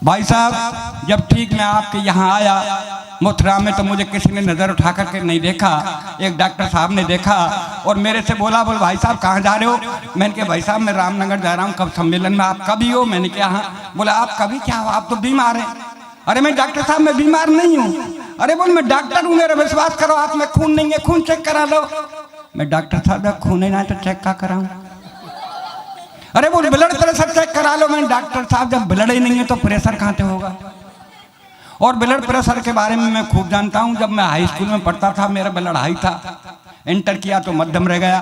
भाई साहब जब ठीक मैं आपके यहाँ आया मथुरा में तो मुझे किसी ने नज़र उठा करके नहीं देखा। एक डॉक्टर साहब ने देखा और मेरे से बोल भाई साहब कहाँ जा रहे हो? मैंने कहा भाई साहब मैं रामनगर जा रहा हूँ। कब सम्मेलन में? आप कभी हो? मैंने कहा हाँ। बोला आप कभी क्या हो? आप तो बीमार हैं। अरे मैं डॉक्टर साहब मैं बीमार नहीं हूँ। अरे बोल मैं डॉक्टर हूँ, मेरा विश्वास करो। आप में खून नहीं है, खून चेक करा लो। मैं डॉक्टर साहब खून नहीं ना तो चेक क्या कराऊँ? अरे बोल ब्लड प्रेशर चेक करा लो। मैं डॉक्टर साहब जब ब्लड ही नहीं है तो प्रेशर कहाँ से होगा? और ब्लड प्रेशर के बारे में मैं खूब जानता हूँ। जब मैं हाई स्कूल में पढ़ता था मेरा ब्लड हाई था, इंटर किया तो मध्यम रह गया।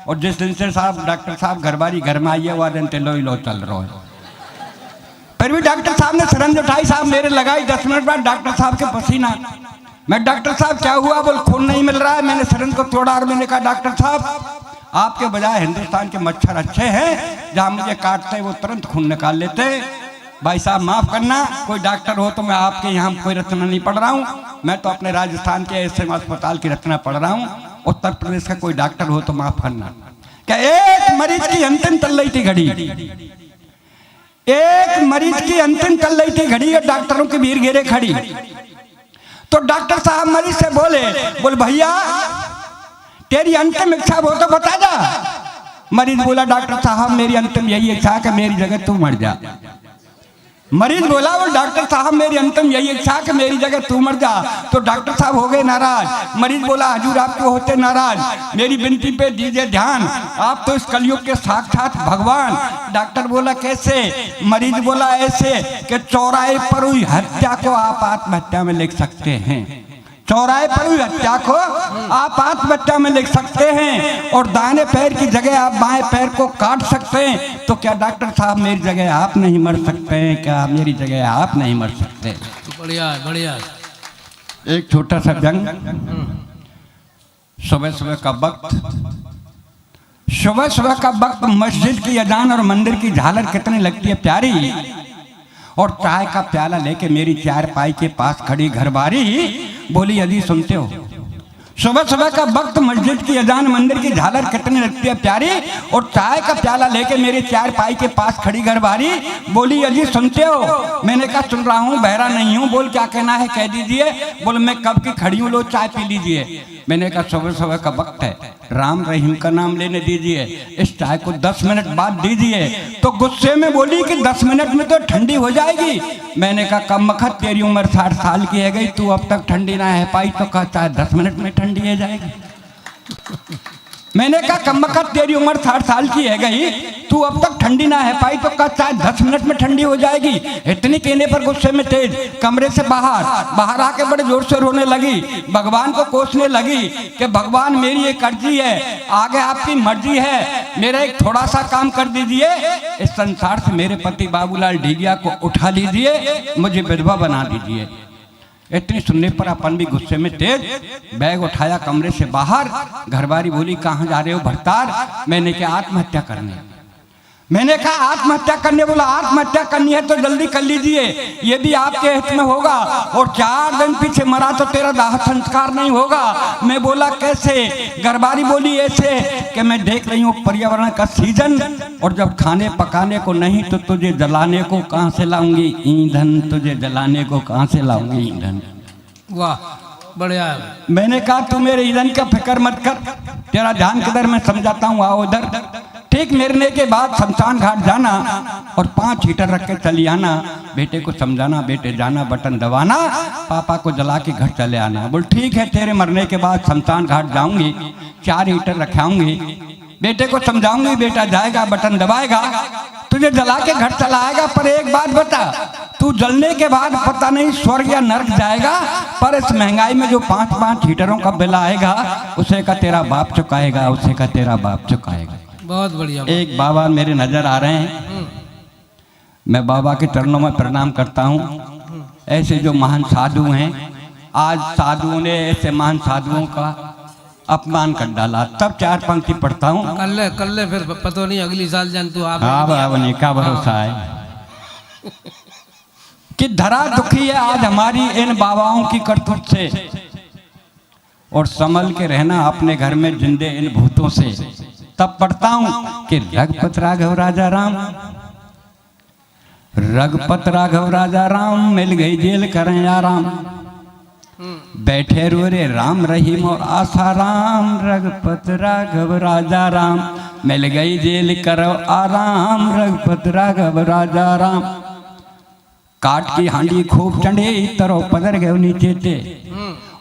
और जिस दिन से साहब डॉक्टर साहब घरबारी घर में आई है वह दिन लो ही लो चल रहा है। फिर भी डॉक्टर साहब ने सिरंज उठाई साहब मेरे लगाई। 10 मिनट बाद डॉक्टर साहब के पसीना। मैं डॉक्टर साहब क्या हुआ? बोल खून नहीं मिल रहा है। मैंने सिरंज को तोड़ा और मैंने कहा डॉक्टर साहब आपके बजाय हिंदुस्तान के मच्छर अच्छे हैं, जहाँ मुझे काटते वो तुरंत खून निकाल लेते। भाई साहब माफ करना, कोई डॉक्टर हो तो मैं आपके यहाँ कोई रचना नहीं पढ़ रहा हूँ। मैं तो अपने राजस्थान के एसएम अस्पताल की रचना पढ़ रहा हूँ। उत्तर प्रदेश का कोई डॉक्टर हो तो माफ करना। क्या एक मरीज की अंतिम चल रही थी घड़ी, एक मरीज की अंतिम चल रही थी घड़ी और डॉक्टरों की भीड़ घेरे खड़ी। तो डॉक्टर साहब मरीज से बोल भैया तेरी अंतिम इच्छा वो तो बता जा। मरीज बोला डॉक्टर साहब मेरी अंतिम यही इच्छा है कि मेरी जगह तू मर जा। मरीज बोला वो डॉक्टर साहब मेरी अंतिम यही इच्छा कि मेरी जगह तू मर जा। तो डॉक्टर साहब हो गए नाराज। मरीज बोला हजूर आप क्यों होते नाराज? मेरी विनती पे दीजिए ध्यान, आप तो इस कलयुग के साक्षात भगवान। डॉक्टर बोला कैसे? मरीज बोला ऐसे कि चौराहे पर हुई हत्या को आप आत्महत्या में लिख सकते हैं। चौराहे पर हुई हत्या को आप आत्महत्या में लिख सकते हैं और दाहिने पैर की जगह आप बाएं पैर को काट सकते हैं। तो क्या डॉक्टर साहब मेरी जगह आप नहीं मर सकते हैं? क्या मेरी जगह आप नहीं मर सकते? बढ़िया बढ़िया। एक छोटा सा जंग। सुबह सुबह का वक्त, सुबह सुबह का वक्त मस्जिद की अजान और मंदिर की झालर कितनी लगती है प्यारी। और चाय का प्याला लेके मेरी चारपाई के पास खड़ी घरबारी बोली यदि सुनते हो। सुबह सुबह का वक्त मस्जिद की अजान मंदिर की झालर कितनी लगती है प्यारी। और चाय का प्याला लेके मेरे चारपाई के पास खड़ी घरबारी बोली यदि सुनते हो। मैंने कहा सुन रहा हूँ, बहरा नहीं हूँ। बोल क्या कहना है कह दीजिए। बोल मैं कब की खड़ी हूँ, लो चाय पी लीजिए। मैंने कहा सुबह सुबह का वक्त है, राम रहीम का नाम लेने दीजिए, इस चाय को 10 मिनट बाद दीजिए। तो गुस्से में बोली कि 10 मिनट में तो ठंडी हो जाएगी। मैंने कहा कम मखत तेरी उम्र 60 साल की है गई, तू अब तक ठंडी ना है पाई तो कहा चाय 10 मिनट में ठंडी हो जाएगी। मैंने कहा कम मखत तेरी उम्र 60 साल की है गई, तू अब तक ठंडी ना है पाई तो कहा चाय 10 मिनट में ठंडी हो जाएगी। इतनी कहने पर गुस्से में तेज कमरे से बाहर आके बड़े जोर से रोने लगी। भगवान को कोसने लगी कि भगवान मेरी एक अर्जी है, आगे आपकी मर्जी है, मेरा एक थोड़ा सा काम कर दीजिए। इस संसार से मेरे पति बाबूलाल ढीगिया को उठा लीजिए, मुझे विधवा बना दीजिए। इतनी सुनने पर अपन भी गुस्से में तेज बैग उठाया कमरे से बाहर। घरवारी बोली कहाँ जा रहे हो भरतार? मैंने कहा आत्महत्या करने। मैंने कहा आत्महत्या करने? बोला आत्महत्या करनी है तो जल्दी कर लीजिए, ये भी आपके हित में होगा। और 4 दिन पीछे मरा तो तेरा दाह संस्कार नहीं होगा। मैं बोला कैसे? घरवारी बोली ऐसे कि मैं देख रही हूँ पर्यावरण का सीजन, और जब खाने पकाने को नहीं तो तुझे जलाने को कहाँ से लाऊंगी ईंधन, तुझे जलाने को कहाँ से लाऊंगी ईंधन। वाह बढ़िया। मैंने कहा तू मेरे ईंधन का फिक्र मत कर, तेरा ध्यान किधर मैं समझाता हूँ, आओ उधर। ठीक मेरने के बाद शमशान घाट जाना और 5 हीटर रख के चली आना। बेटे को समझाना बेटे जाना बटन दबाना, पापा को जला के घर चले आना। बोल ठीक है तेरे मरने के बाद शमशान घाट जाऊंगी, 4 हीटर रखाऊंगी, बेटे को समझाऊंगी, बेटा जाएगा बटन दबाएगा, तुझे जला के घर चला आएगा। पर एक बात बता, तू जलने के बाद पता नहीं स्वर्ग या नर्क जाएगा, पर इस महंगाई में जो 5-5 हीटरों का बिल आएगा उसे का तेरा बाप चुकाएगा, उसे का तेरा बाप चुकाएगा। बहुत बढ़िया। एक बाबा मेरे नजर आ रहे हैं, मैं बाबा के चरणों में प्रणाम करता हूँ। ऐसे जो महान साधु हैं, आज साधुओं ने ऐसे महान साधुओं का अपमान कर डाला। तब 4 पंक्ति पढ़ता हूँ। कल ले फिर पता नहीं अगली साल जान तू आप। हाँ बाबा ने क्या भरोसा है कि धरा दुखी है आज हमारी इन बाबाओं की करतूत से, और संभल के रहना अपने घर में जिंदे इन भूतों से। तब पढ़ता हूं कि रघुपत राघव राजा राम रघुपत राघव राजा राम, मिल गई जेल करें आराम। बैठे रो रे राम रहीम और आसाराम, रघुपत राघव राजा राम, मिल गई जेल करो आराम, रघुपत राघव राजा राम। काट की हांडी खूब चढ़े, तरो पदर गए नीचे थे,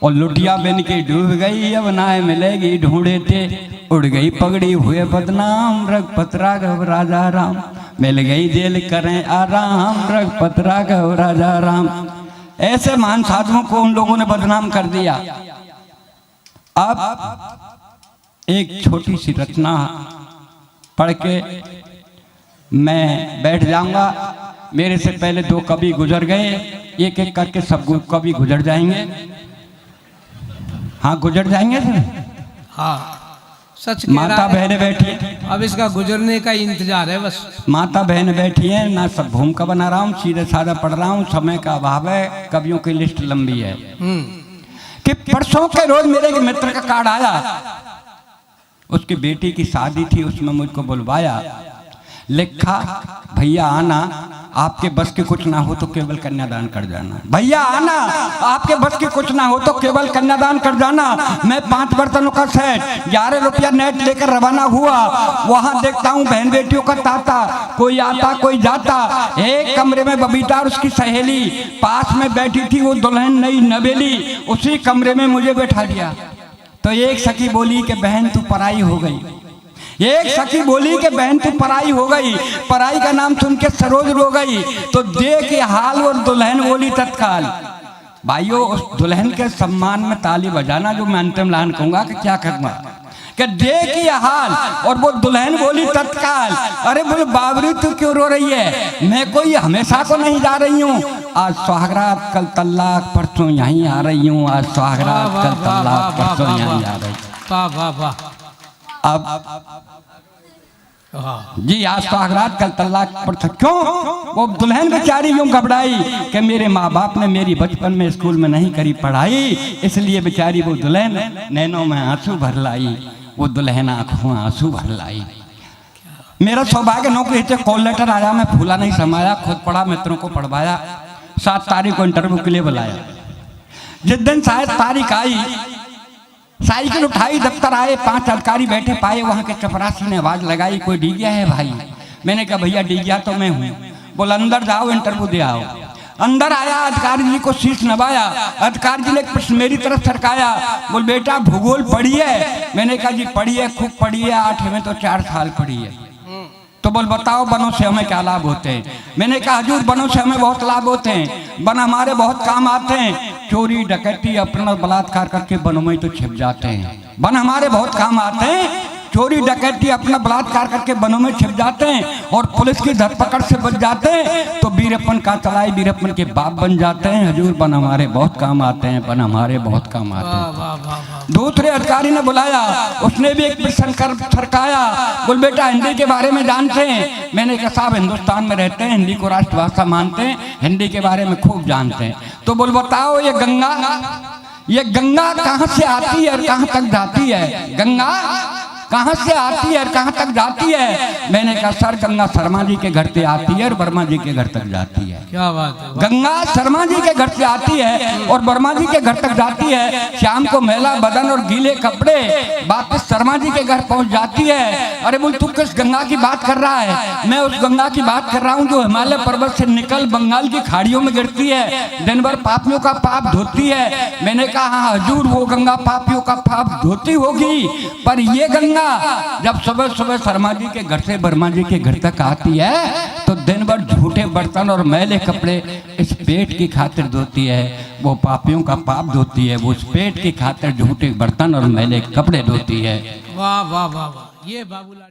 और लुटिया बन के डूब गई, अब नाय मिलेगी ढूंढे थे। उड़ गई पगड़ी हुए बदनाम, रघुपत राघव राजा राम, मिल गई जेल करें आराम, रघुपत राघव राजा राम। ऐसे महान साधुओं को उन लोगों ने बदनाम कर दिया। अब एक छोटी सी रचना पढ़ के मैं बैठ जाऊंगा। मेरे से पहले दो कवि गुजर गए, एक एक करके सब कवि गुजर जाएंगे। हाँ गुजर जाएंगे सर। हाँ सच कह माता रहा है। बहनें बैठी है, अब इसका गुजरने का इंतजार है बस। माता बहन बैठी है ना, सब भूमिका बना रहा हूँ, सीधे साधा पढ़ रहा हूँ, समय का अभाव है, कवियों की लिस्ट लंबी है। कि परसों के रोज मेरे एक मित्र का कार्ड आया, उसकी बेटी की शादी थी, उसमें मुझको बुलवाया, लिखा भैया आना, आपके बस के कुछ ना हो तो केवल कन्यादान कर जाना। भैया आना, आपके बस के कुछ ना हो तो केवल कन्यादान कर जाना। मैं 5 बर्तनों का सेट 11 रुपया नेट लेकर रवाना हुआ। वहां देखता हूँ बहन बेटियों का ताता, कोई आता कोई जाता। एक कमरे में बबीता और उसकी सहेली, पास में बैठी थी वो दुल्हन नई नवेली, उसी कमरे में मुझे बैठा दिया। तो एक सखी बोली कि बहन तू पराई हो गई, एक सखी बोली कि बहन तू पराई हो गई, पराई का नाम सुन के सरोज रो गई। तो देख ये हाल, और दुल्हन बोली तत्काल। भाइयों उस दुल्हन के सम्मान में ताली बजाना, जो मैं अंतिम लाइन कहूंगा कि क्या कहूंगा कि देख ये हाल, और वो दुल्हन बोली तत्काल। अरे बोले बाबरी तू क्यों रो रही है, मैं कोई हमेशा को नहीं जा रही हूँ, आज सुहागरात कल तल्लाक परसों यहीं आ रही हूँ, आज सुहागरात कल तल्लाक परसों यहीं आ रही। वाह वाह वाह। अब जी आज सुहागरात कल तल्लाक पर क्यों? वो दुल्हन बेचारी यूं घबराई कि मेरे माँ बाप ने मेरी बचपन में स्कूल में नहीं करी पढ़ाई, इसलिए बेचारी वो दुल्हन नैनों में आंसू भर लाई, वो दुल्हन आंखों में आंसू भर लाई। मेरा सौभाग्य नौकरी से कॉल लेटर आया, मैं फूला नहीं समाया, खुद पढ़ा, मित्रों को पढ़वाया, 7 तारीख को इंटरव्यू के लिए बुलाया। जिस दिन शायद तारीख आई, साइकिल उठाई, दफ्तर आए, 5 अधिकारी बैठे पाए, वहां के चपरासी ने आवाज लगाई कोई डीगिया है भाई? मैंने कहा भैया डीगिया तो मैं हूँ। बोला अंदर जाओ इंटरव्यू दे आओ। अंदर आया, अधिकारी जी को शीश नवाया, अधिकारी जी ने एक प्रश्न मेरी तरफ सरकाया, बोल बेटा भूगोल पढ़ी है? मैंने कहा जी पढ़ी है, खूब पढ़ी है, 8 में तो 4 साल पढ़ी है। तो बोल बताओ वनों से हमें क्या लाभ होते हैं? मैंने कहा हजूर वनों से हमें बहुत लाभ होते हैं, वन हमारे बहुत काम आते हैं, चोरी डकैती अपराध और बलात्कार करके वनों में तो छिप जाते हैं, वन हमारे बहुत काम आते हैं, चोरी डकैती अपना बलात्कार करके वनों में छिप जाते हैं, और पुलिस की धरपकड़ से बच जाते हैं, तो वीरप्पन का चलाई वीरप्पन के बाप बन जाते हैं। हजूर वन हमारे बहुत काम आते हैं, वन हमारे बहुत काम आते हैं। दूसरे अधिकारी ने बुलाया, उसने भी एक प्रश्न कर सरकाया, बोल बेटा हिंदी के बारे में जानते हैं? मैंने कहा साहब हिंदुस्तान में रहते हैं, हिंदी को राष्ट्रभाषा मानते हैं, हिंदी के बारे में खूब जानते हैं। तो बोल बताओ ये गंगा कहाँ से आती है और कहाँ तक जाती है? गंगा कहाँ से आती है और कहाँ तक जाती है? मैंने कहा सर गंगा शर्मा जी के घर से आती है और वर्मा जी के घर तक जाती है। क्या बात है। गंगा शर्मा जी के घर से आती है और वर्मा जी के घर तक जाती है, शाम को मैला बदन और गीले कपड़े वापस शर्मा जी के घर पहुंच जाती है। अरे बोल तू किस गंगा की बात कर रहा है? मैं उस गंगा की बात कर रहा हूँ जो हिमालय पर्वत से निकल बंगाल की खाड़ियों में गिरती है, दिन भर पापियों का पाप धोती है। मैंने कहा हाँ हजूर वो गंगा पापियों का पाप धोती होगी, पर ये गंगा जब सुबह सुबह शर्मा जी के घर से वर्मा जी के घर तक आती है तो दिन भर झूठे बर्तन और मैले कपड़े इस पेट की खातिर धोती है, वो पापियों का पाप धोती है, वो इस पेट की खातिर झूठे बर्तन और मैले कपड़े धोती है। वाह वाह वाह वाह। ये बाबूलाल